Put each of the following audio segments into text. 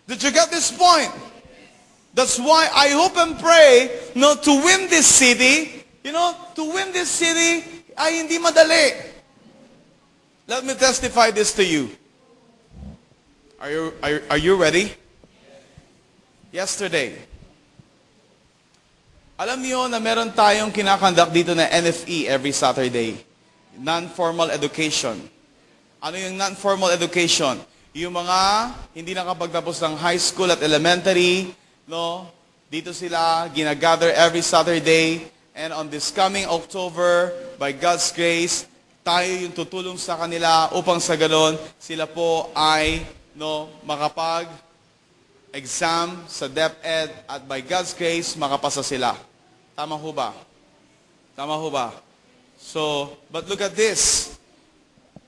Did you get this point? That's why I hope and pray, to win this city, to win this city ay hindi madali. Let me testify this to you. Are you ready? Yesterday, alam niyo na meron tayong kinakandak dito na NFE every Saturday. Non-formal education. Ano yung non-formal education? Yung mga hindi nakapagtapos ng high school at elementary, dito sila ginagather every Saturday. And on this coming October, by God's grace, tayo yung tutulong sa kanila upang sa ganon, sila po ay makapag-exam sa DepEd at by God's grace, makapasa sila. Tama ho ba? Tama ho ba? So, but look at this.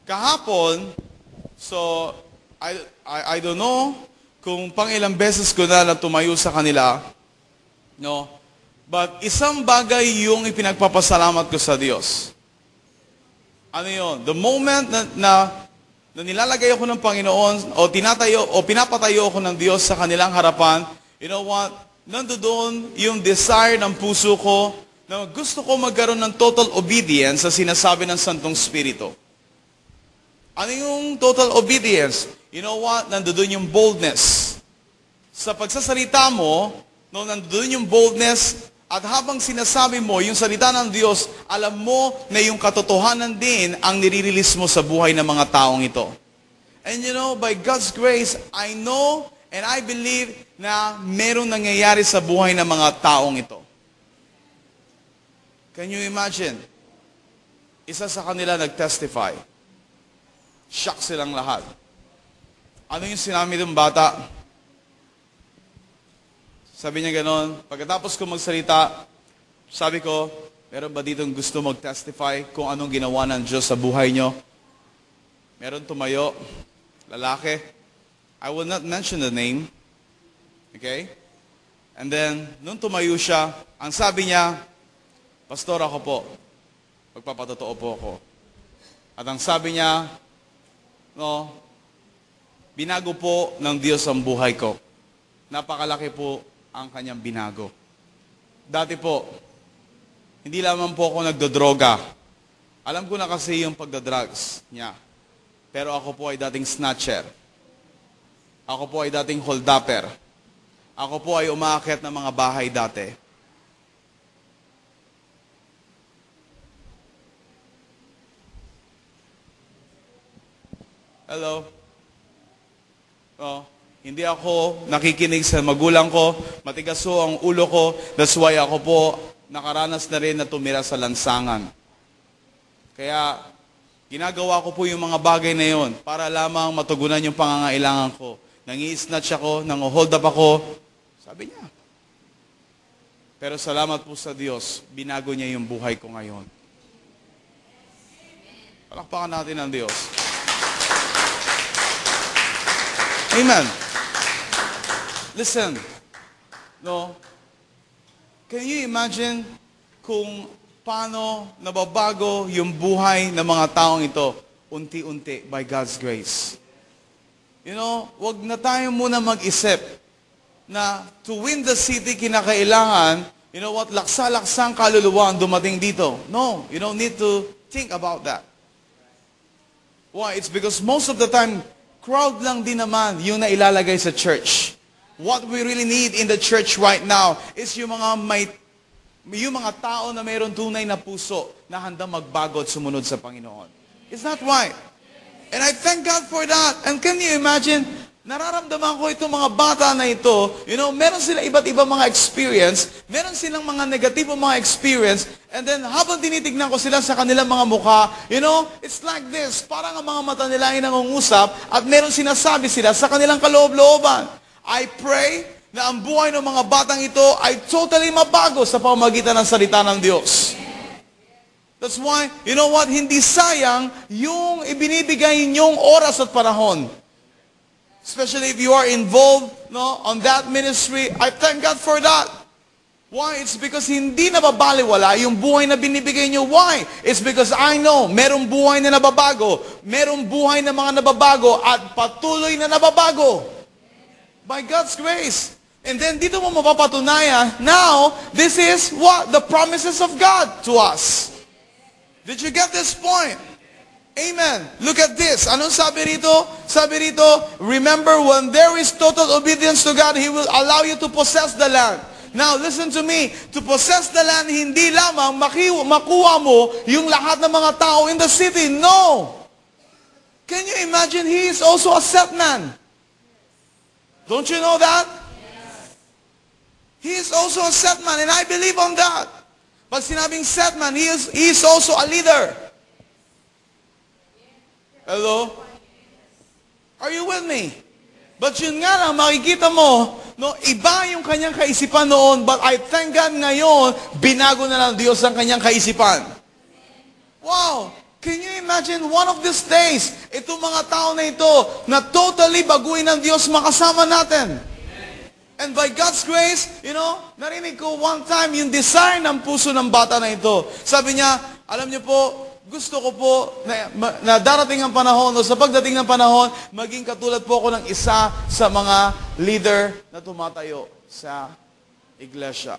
Kahapon, so, I don't know kung pang-ilang beses ko na tumayo sa kanila, but isang bagay yung ipinagpapasalamat ko sa Diyos. Ano yun? The moment na nilalagay ako ng Panginoon o pinapatayo ako ng Diyos sa kanilang harapan, you know what? Nandoon yung desire ng puso ko na gusto ko magkaroon ng total obedience sa sinasabi ng Santong Espiritu. Ano yung total obedience? You know what? Nandoon yung boldness. Sa pagsasalita mo, nandoon yung boldness at habang sinasabi mo yung salita ng Diyos, alam mo na yung katotohanan din ang nire-release mo sa buhay ng mga taong ito. And by God's grace, I know and I believe na merong nangyayari sa buhay ng mga taong ito. Can you imagine? Isa sa kanila nag-testify. Shock silang lahat. Ano yung sinabi ng bata? Sabi niya ganon, pagkatapos ko magsalita, sabi ko, meron ba dito gusto mag-testify kung anong ginawa ng Diyos sa buhay nyo? Meron tumayo, lalaki. I will not mention the name. Okay? And then, nung tumayo siya, ang sabi niya, Pastor, ako po. Magpapatotoo po ako. At ang sabi niya, binago po ng Diyos ang buhay ko. Napakalaki po ang kanyang binago. Dati po, hindi lamang po ako nagdodroga. Alam ko na kasi yung pagdadrugs niya. Pero ako po ay dating snatcher. Ako po ay dating holdupper. Ako po ay umaakyat ng mga bahay dati. Hello? Hindi ako nakikinig sa magulang ko, matigas ho ang ulo ko, that's why ako po nakaranas na rin na tumira sa lansangan. Kaya, ginagawa ko po yung mga bagay na yon para lamang matugunan yung pangangailangan ko. Nangi-snatch ako, nang-hold up ako, sabi niya. Pero salamat po sa Diyos, binago niya yung buhay ko ngayon. Palakpakan natin ang Diyos. Amen. Listen, can you imagine kung paano nababago yung buhay ng mga taong ito unti-unti by God's grace? Wag na tayo muna mag-isip na to win the city kinakailangan, laksa-laksang kaluluwa ang dumating dito. No, you don't need to think about that. Why? It's because most of the time, crowd lang din naman yung nailalagay sa church. What we really need in the church right now is yung mga tao na mayroon tunay na puso na handang magbago at sumunod sa Panginoon. Is that right? And I thank God for that. And can you imagine, nararamdaman ko itong mga bata na ito, meron sila iba't ibang mga experience, meron silang mga negatibong mga experience, and then habang tinitignan ko sila sa kanilang mga mukha, it's like this, parang ang mga mata nila ay nangungusap, at meron sinasabi sila sa kanilang kaloob-looban. I pray na ang buhay ng mga batang ito ay totally mabago sa pamamagitan ng salita ng Diyos. That's why, hindi sayang yung ibinibigay ninyong oras at panahon. Especially if you are involved on that ministry, I thank God for that. Why? It's because hindi nababaliwala yung buhay na binibigay niyo. Why? It's because I know, merong buhay na nababago, merong buhay na mga nababago at patuloy na nababago. By God's grace. And then dito mo mapapatunayan, now, this is what? The promises of God to us. Did you get this point? Amen. Look at this. Anong sabi rito? Sabi rito, remember, when there is total obedience to God, He will allow you to possess the land. Now, listen to me. To possess the land, hindi lamang makuha mo yung lahat ng mga tao in the city. No. Can you imagine? He is also a set man. Don't you know that? He is also a set man, and I believe on that. Pag sinabing set man, he is also a leader. Hello? Are you with me? But yun nga lang, makikita mo, no, iba yung kanyang kaisipan noon, but I thank God ngayon, binago na ng Diyos ang kanyang kaisipan. Wow! Can you imagine one of these days, itong mga tao na ito, na totally baguhin ng Diyos makasama natin. And by God's grace, narinig ko one time yung desire ng puso ng bata na ito. Sabi niya, alam niyo po, gusto ko po na darating ang panahon, o sa pagdating ng panahon, maging katulad po ako ng isa sa mga leader na tumatayo sa iglesia.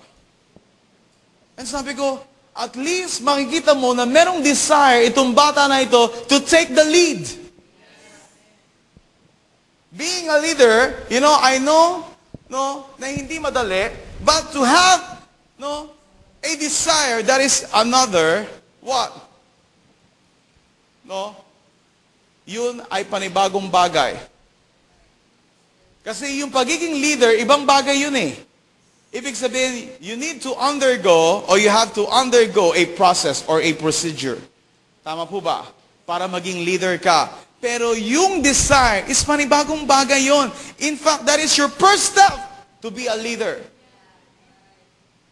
And sabi ko, at least makikita mo na merong desire itong bata na ito to take the lead. Being a leader, I know, na hindi madali, but to have, a desire that is another, what? Yun ay panibagong bagay. Kasi yung pagiging leader, ibang bagay yun eh. Ibig sabihin, you need to undergo, or you have to undergo a process or a procedure. Tama po ba? Para maging leader ka. Pero yung desire is panibagong bagay yon. In fact, that is your first step to be a leader.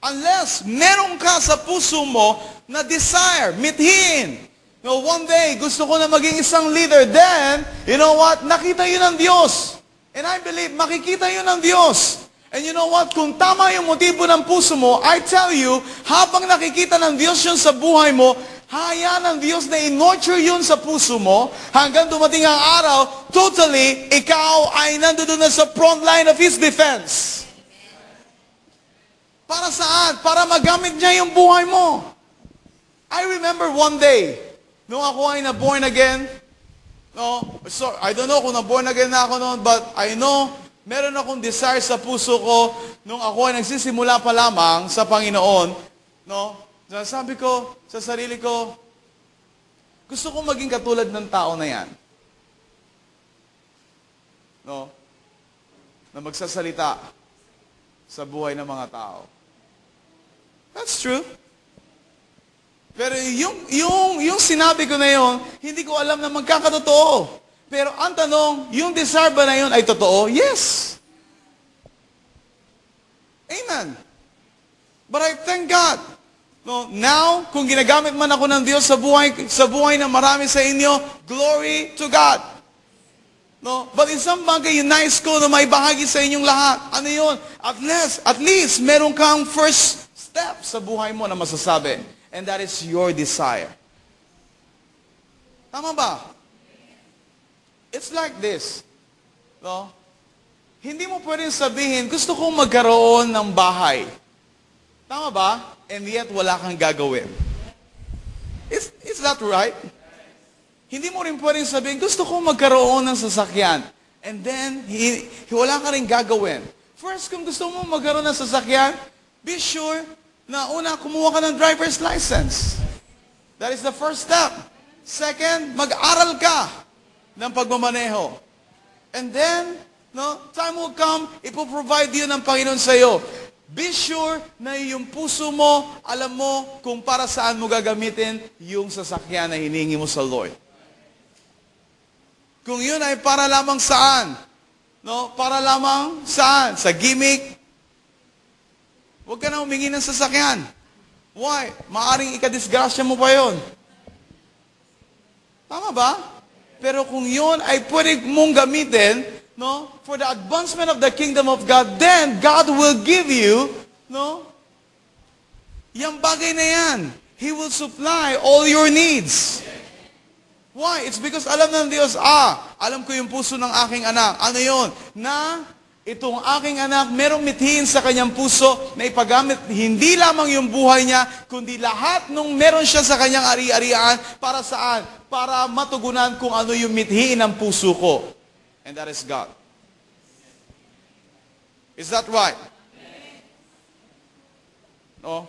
Unless meron ka sa puso mo na desire, mithin. One day, gusto ko na maging isang leader. Then, you know what? Nakita yun ng Diyos. And I believe, makikita yun ng Diyos. And you know what? Kung tama yung motibo ng puso mo, I tell you, habang nakikita ng Diyos yun sa buhay mo, hayaan ng Diyos na in-nurture yun sa puso mo, hanggang dumating ang araw, totally, ikaw ay nandoon na sa front line of His defense. Para saan? Para magamit niya yung buhay mo. I remember one day, nung ako ay na-born again, I don't know kung na-born again na ako noon, but I know, meron akong desire sa puso ko, nung ako ay nagsisimula pa lamang sa Panginoon, sabi ko sa sarili ko, gusto kong maging katulad ng tao na yan. Na magsasalita sa buhay ng mga tao. That's true. Pero yung sinabi ko na yun, hindi ko alam na magkakatotoo. Pero ang tanong, yung desire ba na yun ay totoo? Yes. Amen. But I thank God. Now, kung ginagamit man ako ng Diyos sa buhay na marami sa inyo, glory to God. But isang bagay, yung nice ko na may bahagi sa inyong lahat. Ano yun? At least, meron kang first step sa buhay mo na masasabi. And that is your desire. Tama ba? It's like this. Hindi mo pwedeng sabihin, gusto kong magkaroon ng bahay. Tama ba? And yet, wala kang gagawin. Is that right? Hindi mo rin pwedeng sabihin, gusto kong magkaroon ng sasakyan. And then, wala ka rin gagawin. First, kung gusto mo magkaroon ng sasakyan, be sure na una, kumuha ka ng driver's license. That is the first step. Second, mag-aral ka ng pagmamaneho. And then, time will come, ipoprovide yun ng Panginoon sa iyo. Be sure na yung puso mo, alam mo kung para saan mo gagamitin yung sasakyan na hiningi mo sa Lord. Kung yun ay para lamang saan? Para lamang saan? Sa gimmick? Huwag ka na humingi ng sasakyan. Why? Maaring ikadisgrasya mo pa yon. Tama ba? Pero kung yun ay pwede mong gamitin, for the advancement of the kingdom of God, then God will give you, yung bagay na yan. He will supply all your needs. Why? It's because alam ng Diyos, alam ko yung puso ng aking anak. Ano yun? Na Itong aking anak, merong mithiin sa kanyang puso na ipagamit hindi lamang yung buhay niya, kundi lahat nung meron siya sa kanyang ari-arian. Para saan? Para matugunan kung ano yung mithiin ng puso ko. And that is God. Is that right? No?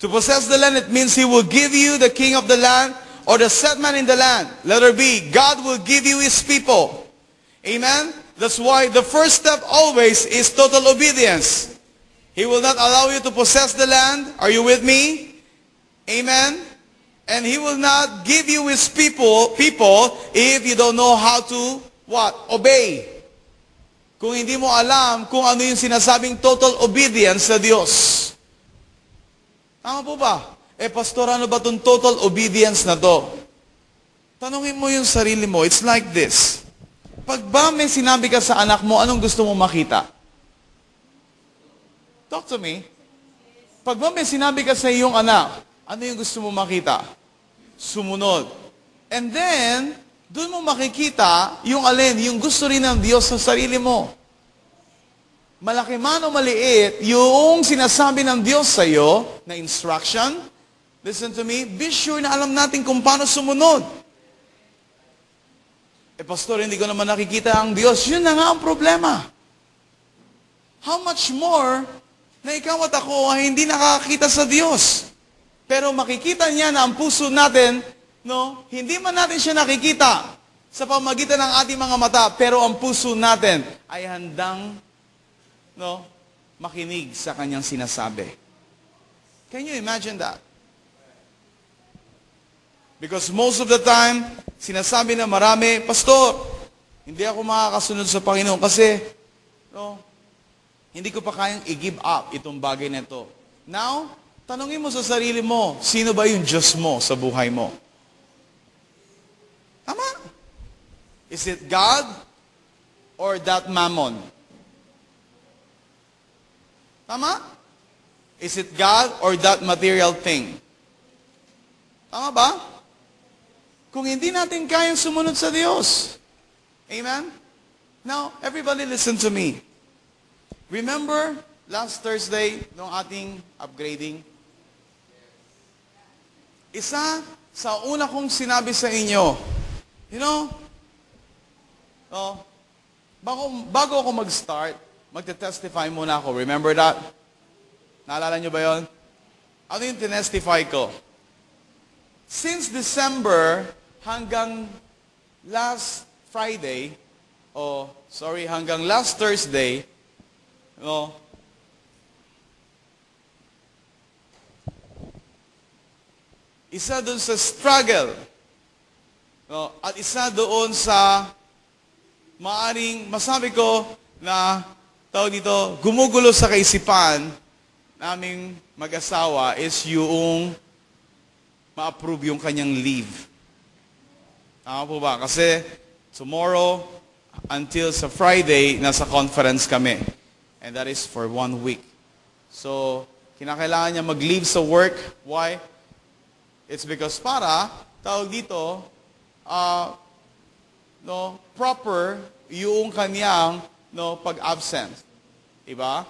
To possess the land, it means He will give you the king of the land, or the set man in the land. Letter B, God will give you His people. Amen? That's why the first step always is total obedience. He will not allow you to possess the land. Are you with me? Amen? And He will not give you His people if you don't know how to, what? Obey. Kung hindi mo alam kung ano yung sinasabing total obedience sa Diyos. Tama po ba? Pastor, ano ba itong total obedience na to? Tanungin mo yung sarili mo. It's like this. Pag ba may sinabi ka sa anak mo, anong gusto mo makita? Talk to me. Pag ba may sinabi ka sa iyong anak, ano yung gusto mo makita? Sumunod. And then, doon mo makikita yung alin, yung gusto rin ng Diyos sa sarili mo. Malaki man o maliit, yung sinasabi ng Diyos sa iyo na instruction, listen to me, be sure na alam natin kung paano sumunod. Pastor, hindi ko naman nakikita ang Diyos. Yun na nga ang problema. How much more na ikaw at ako ay hindi nakakita sa Diyos. Pero makikita niya na ang puso natin, no, hindi man natin siya nakikita sa pamagitan ng ating mga mata, pero ang puso natin ay handang, no, makinig sa kanyang sinasabi. Can you imagine that? Because most of the time, sinasabi na marami, Pastor, hindi ako makakasunod sa Panginoon kasi, no, hindi ko pa kayang i-give up itong bagay na ito. Now, tanungin mo sa sarili mo, sino ba yung Diyos mo sa buhay mo? Tama? Is it God or that mammon? Tama? Is it God or that material thing? Tama ba? Kung hindi natin kayang sumunod sa Diyos. Amen? Now, everybody listen to me. Remember, last Thursday, nung ating upgrading, isa sa una kong sinabi sa inyo, you know, bago ako mag-start, magte-testify muna ako. Remember that? Naalala nyo ba yon? Ano yung tinestify ko? Since December hanggang last Friday, hanggang last Thursday, no, isa doon sa struggle, no, at isa doon sa maaring masabi ko na tawag dito, gumugulo sa kaisipan naming mag-asawa is yung ma-approve yung kanyang leave. Tama po ba? Kasi tomorrow until sa Friday, nasa conference kami. And that is for 1 week. So, kinakailangan niya mag-leave sa work. Why? It's because para, tawag dito, proper yung kanyang pag-absent. Diba?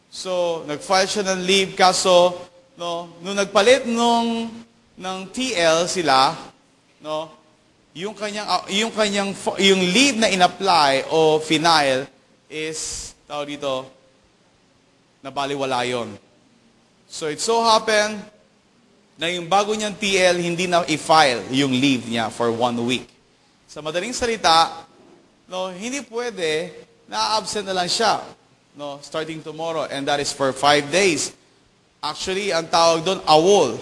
So, nag-file siya ng leave, kaso, nung nagpalit ng TL sila, yung leave na in-apply o final is, tawag dito, nabaliwala yun. So, it so happened na yung bago niyang TL, hindi na i-file yung leave niya for 1 week. Sa madaling salita, hindi pwede na absent na lang siya, starting tomorrow, and that is for 5 days. Actually, ang tawag doon, awol.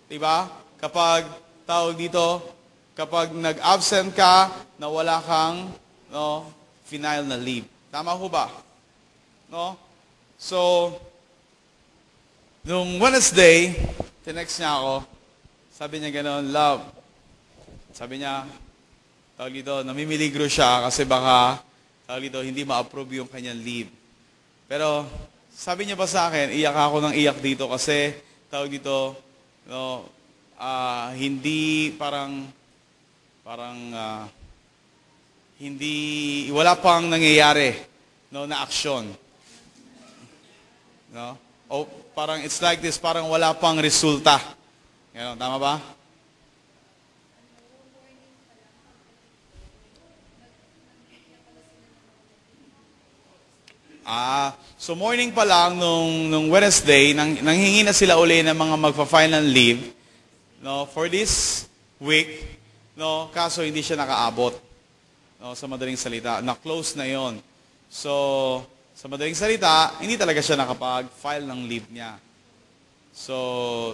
Diba? Kapag, tawag dito, kapag nag-absent ka, na wala kang, final na leave. Tama ho ba? So, nung Wednesday, tinext niya ako, sabi niya gano'n, love. Sabi niya, tawag dito, namimiligro siya kasi baka, tawag dito, hindi ma-approve yung kanyang leave. Pero, sabi niya pa sa akin, iyak ako ng iyak dito kasi, tawag dito, hindi wala pang nangyayari, no, na aksyon. No? O parang it's like this, parang wala pang resulta. Yan, tama ba? So morning pa lang nung Wednesday, nanghingi na sila uli ng mga magpa-final leave, no, for this week, no, kaso hindi siya nakaabot. No, sa madaling salita, na-close na 'yon. So, sa madaling salita, hindi talaga siya nakapag-file ng leave niya. So,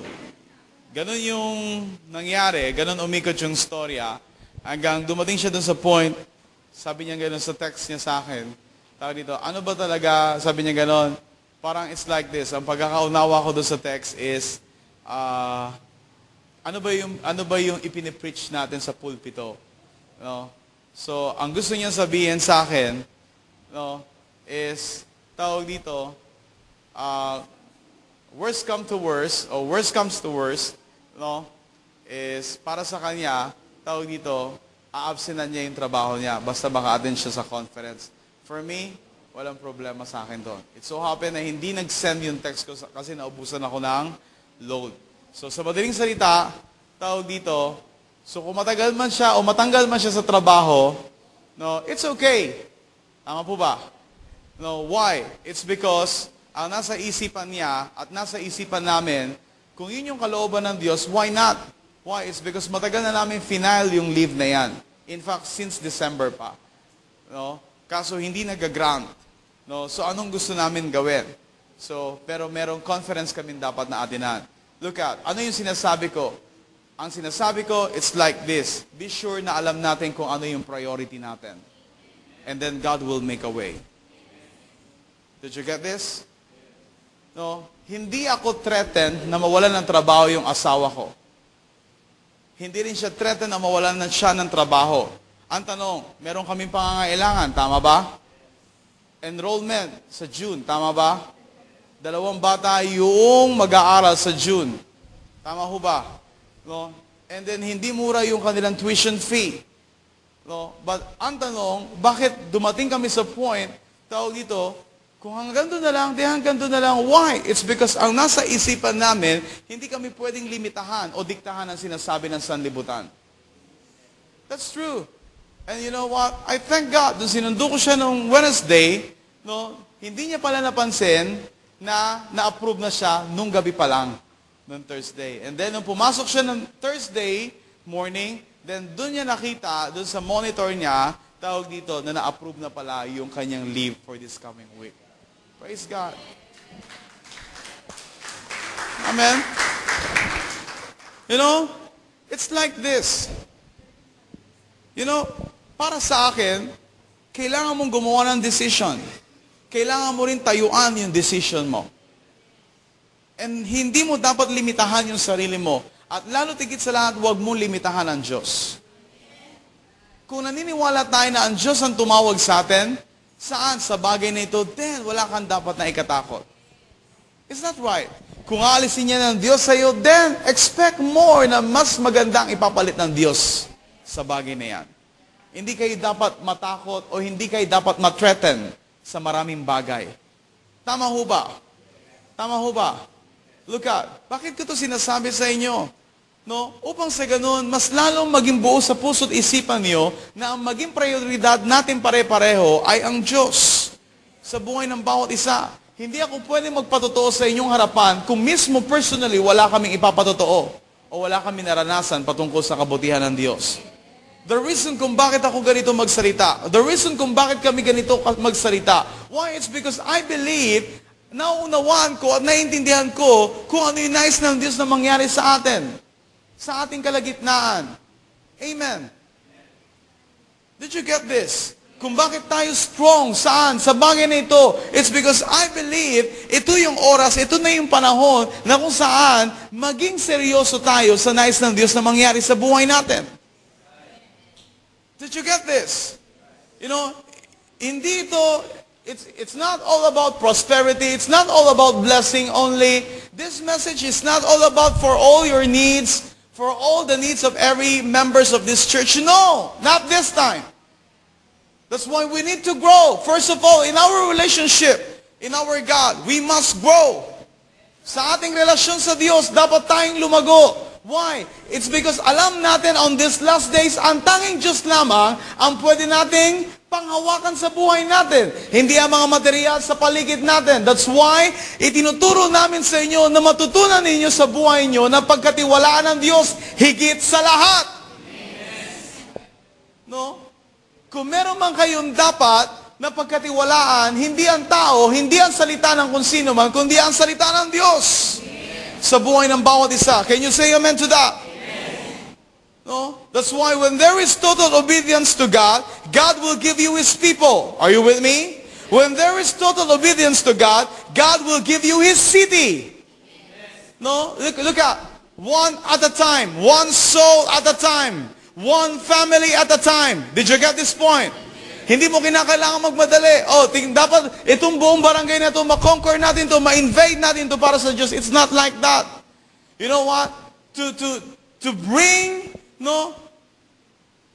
ganun yung nangyari, ganun umikot yung storya, hanggang dumating siya dun sa point, sabi niya ganun sa text niya sa akin, tawag dito, ano ba talaga, sabi niya ganon, parang it's like this, ang pagkakaunawa ko doon sa text is, ano ba yung ipinipreach natin sa pulpito? No? So, ang gusto niya sabihin sa akin, no, is, tawag dito, worst comes to worst, no, is, para sa kanya, tawag dito, a-absenan niya yung trabaho niya, basta maka-attend siya sa conference. For me, walang problema sa akin doon. It so happened na hindi nag-send yung text ko kasi naubusan ako ng load. So sa madaling salita, tawag dito, so kung matagal man siya o matanggal man siya sa trabaho, no, it's okay. Tama po ba? No, why? It's because ang nasa isipan niya at nasa isipan namin, kung yun yung kalooban ng Diyos, why not? Why? It's because matagal na namin final yung leave na yan. In fact, since December pa. No? Kaso hindi nag-grant. No? So anong gusto namin gawin? So, pero merong conference kami dapat na atinan. Look at, ano yung sinasabi ko? Ang sinasabi ko, it's like this. Be sure na alam natin kung ano yung priority natin. And then God will make a way. Did you get this? No? Hindi ako threatened na mawalan ng trabaho yung asawa ko. Hindi rin siya threatened na mawalan na siya ng trabaho. Ang tanong, meron kaming pangangailangan, tama ba? Enrollment sa June, tama ba? 2 bata yung mag-aaral sa June. Tama ho ba? No? And then, hindi mura yung kanilang tuition fee. No? But, ang tanong, bakit dumating kami sa point, tawag dito, kung hanggang doon na lang, di hanggang doon na lang. Why? It's because ang nasa isipan namin, hindi kami pwedeng limitahan o diktahan ang sinasabi ng sanlibutan. That's true. And you know what? I thank God. Doon sinundo ko siya nung Wednesday, no, hindi niya pala napansin na na-approve na siya nung gabi pa lang, nung Thursday. And then, nung pumasok siya ng Thursday morning, then doon niya nakita, doon sa monitor niya, tawag dito, na na-approve na pala yung kanyang leave for this coming week. Praise God. Amen. You know, it's like this. You know, para sa akin, kailangan mong gumawa ng decision. Kailangan mo rin tayuan yung decision mo. And hindi mo dapat limitahan yung sarili mo. At lalo tigit sa lahat, huwag mong limitahan ang Diyos. Kung naniniwala tayo na ang Diyos ang tumawag sa atin, saan? Sa bagay na ito, then wala kang dapat na ikatakot. Is that right? Kung aalisin niya ng Diyos sa iyo, then expect more na mas magandang ipapalit ng Diyos sa bagay na yan. Hindi kayo dapat matakot o hindi kayo dapat ma-threaten sa maraming bagay. Tama ho ba? Tama ho ba? Look at, bakit ko ito sinasabi sa inyo? No? Upang sa ganun, mas lalong maging buo sa puso't isipan niyo na ang maging prioridad natin pare-pareho ay ang Diyos sa buhay ng bawat isa. Hindi ako pwede magpatotoo sa inyong harapan kung mismo personally wala kaming ipapatotoo o wala kaming naranasan patungkol sa kabutihan ng Diyos. The reason kung bakit ako ganito magsalita, the reason kung bakit kami ganito magsalita, why? It's because I believe, naunawaan ko at naiintindihan ko kung ano yung nais ng Diyos na mangyari sa atin, sa ating kalagitnaan. Amen. Did you get this? Kung bakit tayo strong, saan? Sa bagay na ito. It's because I believe, ito yung oras, ito na yung panahon na kung saan maging seryoso tayo sa nais ng Diyos na mangyari sa buhay natin. Did you get this? You know, hindi ito, it's not all about prosperity. It's not all about blessing only. This message is not all about for all your needs, for all the needs of every members of this church. No, not this time. That's why we need to grow. First of all, in our relationship, in our God, we must grow. Sa ating relasyon sa Diyos, dapat tayong lumago. Why? It's because alam natin on these last days, ang tanging Diyos lamang ang pwede nating panghawakan sa buhay natin. Hindi ang mga material sa paligid natin. That's why, itinuturo namin sa inyo na matutunan ninyo sa buhay nyo na pagkatiwalaan ng Diyos higit sa lahat. No? Kung meron man kayong dapat na pagkatiwalaan, hindi ang tao, hindi ang salita ng kung sino man, kundi ang salita ng Diyos sa buhay ng bawat isa. Can you say amen to that? No? That's why when there is total obedience to God, God will give you His people. Are you with me? When there is total obedience to God, God will give you His city. No? Look at one at a time, one soul at a time, one family at a time. Did you get this point? Hindi mo kinakailangan magmadali. Dapat itong buong barangay na ito, makonquer natin ito, ma-invade natin ito para sa Diyos. It's not like that. You know what? To bring,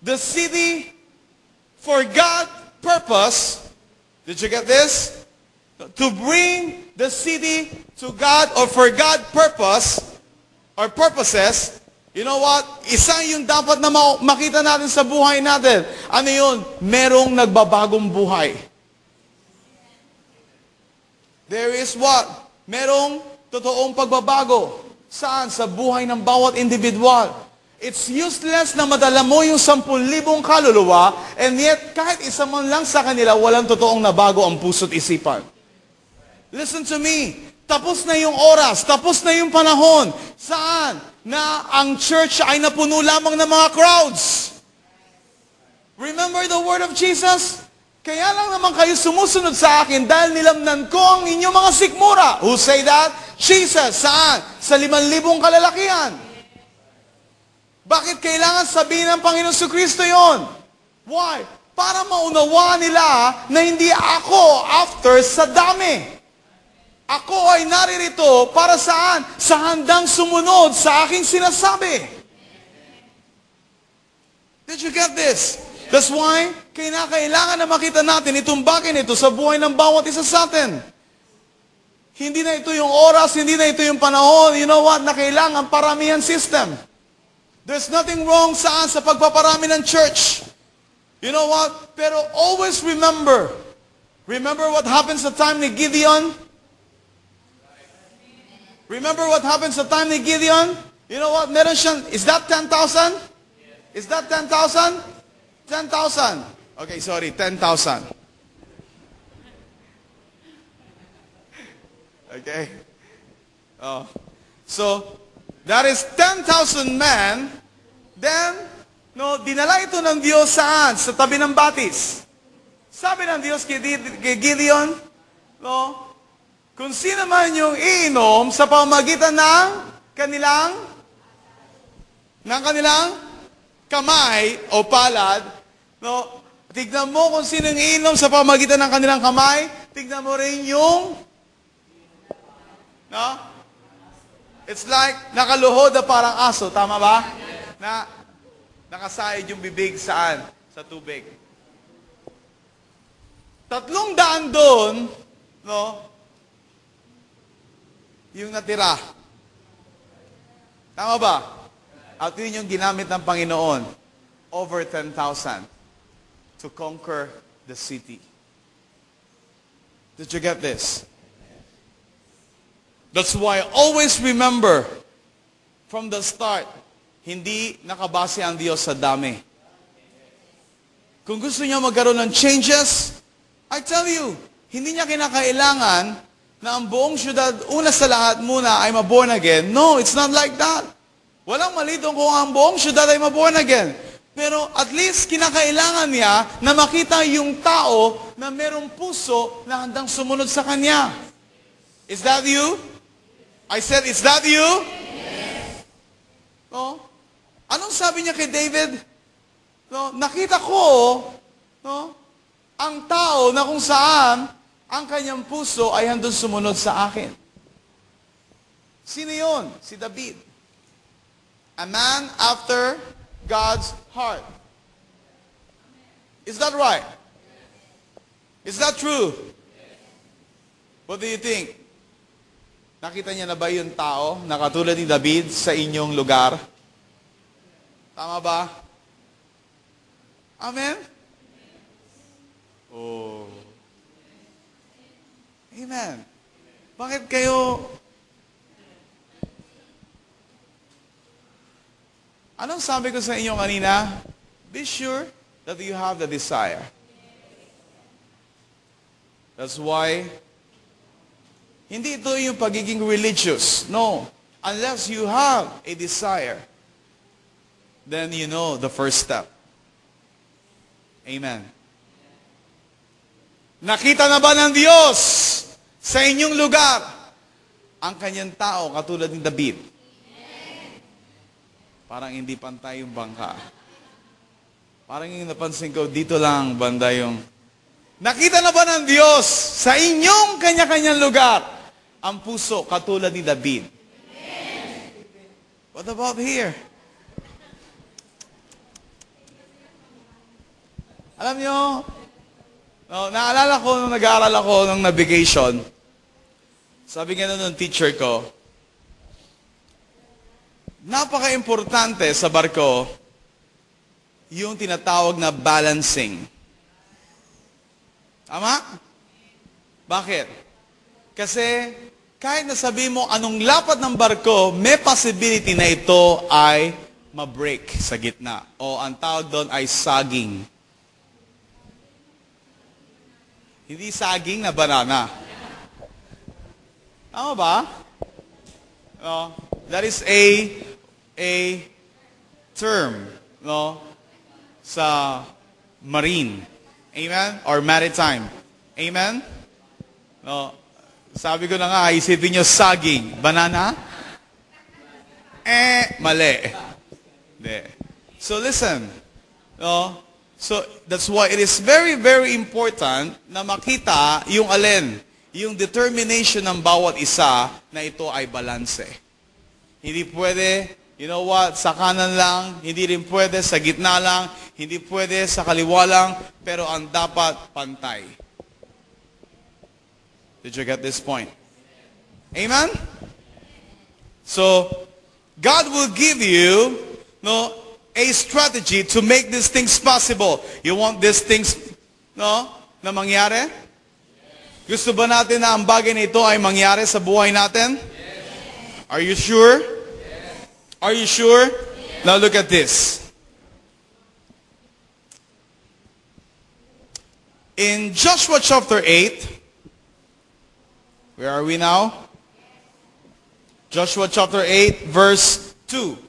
the city for God purpose. Did you get this? To bring the city to God or for God purpose or purposes. You know what? Isa yung dapat na makita natin sa buhay natin. Ano yun? Merong nagbabagong buhay. There is what? Merong totoong pagbabago. Saan? Sa buhay ng bawat individual. It's useless na madala mo yung 10,000 kaluluwa and yet kahit isa man lang sa kanila walang totoong nabago ang puso't isipan. Listen to me. Tapos na yung oras. Tapos na yung panahon. Saan? Na ang church ay napuno lamang ng mga crowds. Remember the word of Jesus? Kaya lang naman kayo sumusunod sa akin dahil nilamnan ko ang inyong mga sikmura. Who say that? Jesus. Saan? Sa 5,000 kalalakihan. Bakit kailangan sabihin ng Panginoon sa Kristo yon? Why? Para maunawaan nila na hindi ako after sa dami. Ako ay naririto para saan? Sa handang sumunod sa aking sinasabi. Did you get this? That's why, kailangan na makita natin itong bagay nito sa buhay ng bawat isa sa atin. Hindi na ito yung oras, hindi na ito yung panahon. You know what? Na kailangan paramihan system. There's nothing wrong saan sa pagpaparami ng church. You know what? Pero always remember. Remember what happened sa time ni Gideon? Remember what happened sa time ni Gideon? You know what? Meron siyang, is that 10,000? Is that 10,000? 10,000. Okay, sorry, 10,000. Okay. So, that is 10,000 men. Then, dinala ito ng Diyos saan? Sa tabi ng batis. Sabi ng Diyos kay Gideon, kung sino man yung iinom sa pamamagitan ng kanilang kamay o palad, tignan mo kung sino yung iinom sa pamamagitan ng kanilang kamay, tignan mo rin yung, it's like nakaluhod na parang aso, tama ba? Na nakasaid yung bibig saan? Sa tubig. 300 doon, yung natira. Tama ba? At yun yung ginamit ng Panginoon. Over 10,000 to conquer the city. Did you get this? That's why always remember from the start, hindi nakabase ang Diyos sa dami. Kung gusto niya magkaroon ng changes, I tell you, hindi niya kinakailangan na ang buong syudad, una sa lahat muna ay maborn again. No, it's not like that. Walang mali doon kung ang buong syudad ay maborn again. Pero at least kinakailangan niya na makita yung tao na merong puso na handang sumunod sa kanya. Is that you? I said, is that you? Yes. Anong sabi niya kay David? Nakita ko, ang tao na kung saan ang kanyang puso ay handang sumunod sa akin. Sino yun? Si David. A man after God's heart. Is that right? Is that true? What do you think? Nakita niya na ba yung tao na katulad ni David sa inyong lugar? Tama ba? Amen? Oh. Amen. Bakit kayo... Anong sabi ko sa inyo kanina? Be sure that you have the desire. That's why, hindi ito yung pagiging religious. No. Unless you have a desire, then you know the first step. Amen. Nakita na ba ng Diyos sa inyong lugar ang kanyang tao katulad ni David? Parang hindi pantay yung bangka. Parang yung napansin ko, dito lang banda yung... Nakita na ba ng Diyos sa inyong kanya-kanyang lugar ang puso katulad ni David? What about here? Alam nyo, naalala ko nung nag-aaral ako ng navigation, sabi nga nun ng teacher ko, napaka-importante sa barko yung tinatawag na balancing. Tama? Bakit? Kasi kahit nasabi mo anong lapad ng barko, may possibility na ito ay ma-break sa gitna. O ang tawag doon ay sagging. Hindi saging na banana. Tama ba? No? That is a term, no, sa marine. Amen? Or maritime. Amen? No. Sabi ko na nga, isipin nyo saging. Banana? Mali. De. So listen. No? So that's why it is very, very important na makita yung alin, yung determination ng bawat isa na ito ay balanse. Hindi pwede, you know what, sa kanan lang, hindi rin pwede sa gitna lang, hindi pwede sa kaliwa lang, pero ang dapat pantay. Did you get this point? Amen? So, God will give you, no, a strategy to make these things possible. You want these things, no, na mangyari? Gusto ba natin na ang bagay na ito ay mangyari sa buhay natin? Are you sure? Are you sure? Now look at this. In Joshua chapter 8, where are we now? Joshua chapter 8, verse 2.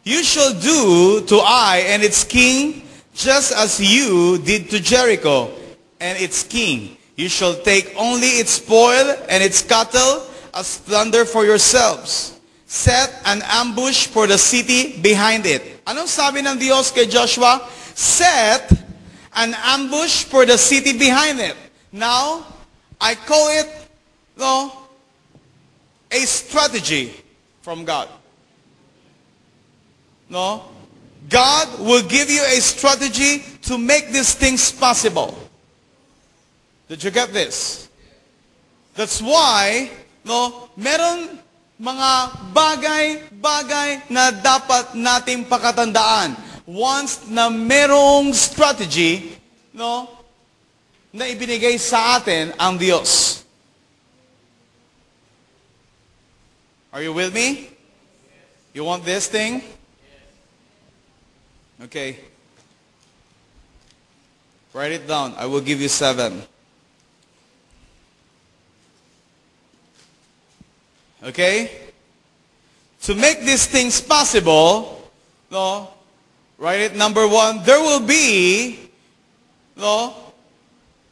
You shall do to Ai and its king just as you did to Jericho and its king. You shall take only its spoil and its cattle as plunder for yourselves. Set an ambush for the city behind it. Anong sabi ng Diyos kay Joshua? Set an ambush for the city behind it. Now, I call it, no, a strategy from God. No? God will give you a strategy to make these things possible. Did you get this? That's why, no, meron mga bagay-bagay na dapat nating pakatandaan. Once na merong strategy, no, na ibinigay sa atin ang Diyos. Are you with me? You want this thing? Okay. Write it down. I will give you 7. Okay? To make these things possible, no, write it, number 1, there will be, no,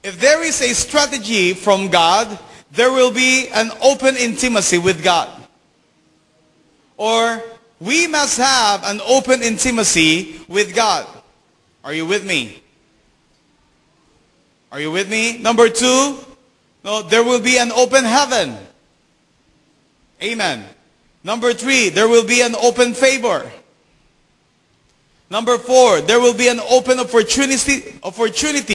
if there is a strategy from God, there will be an open intimacy with God. Or, we must have an open intimacy with God. Are you with me? Are you with me? Number 2, no, there will be an open heaven. Amen. Number 3, there will be an open favor. Number 4, there will be an open opportunity